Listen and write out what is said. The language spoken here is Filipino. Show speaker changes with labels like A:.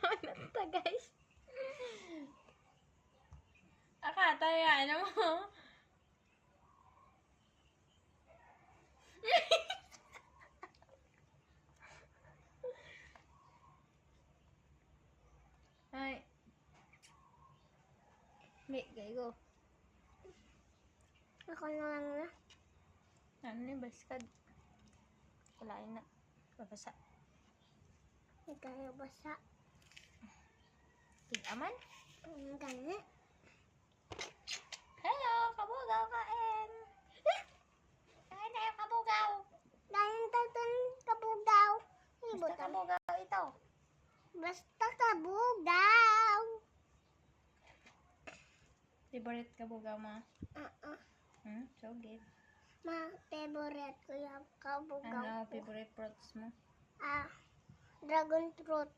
A: Ano to, guys? Tayo, ano mo? Ay. Wait, go.
B: Ako na lang na.
A: Ano yung baskad? Kulain na. Babasa.
B: Hindi tayo basa.
A: Tigaman?
B: Ang gani.
A: Hello, kabugaw, kain! Kain tayo, kabugaw!
B: Dahil tatang kabugaw.
A: Basta kabugaw ito.
B: Basta kabugaw.
A: Favorite kabugaw mo? So good.
B: Ma-favorite ko yung kabugaw.
A: Ano, favorite fruits mo?
B: Dragon fruit.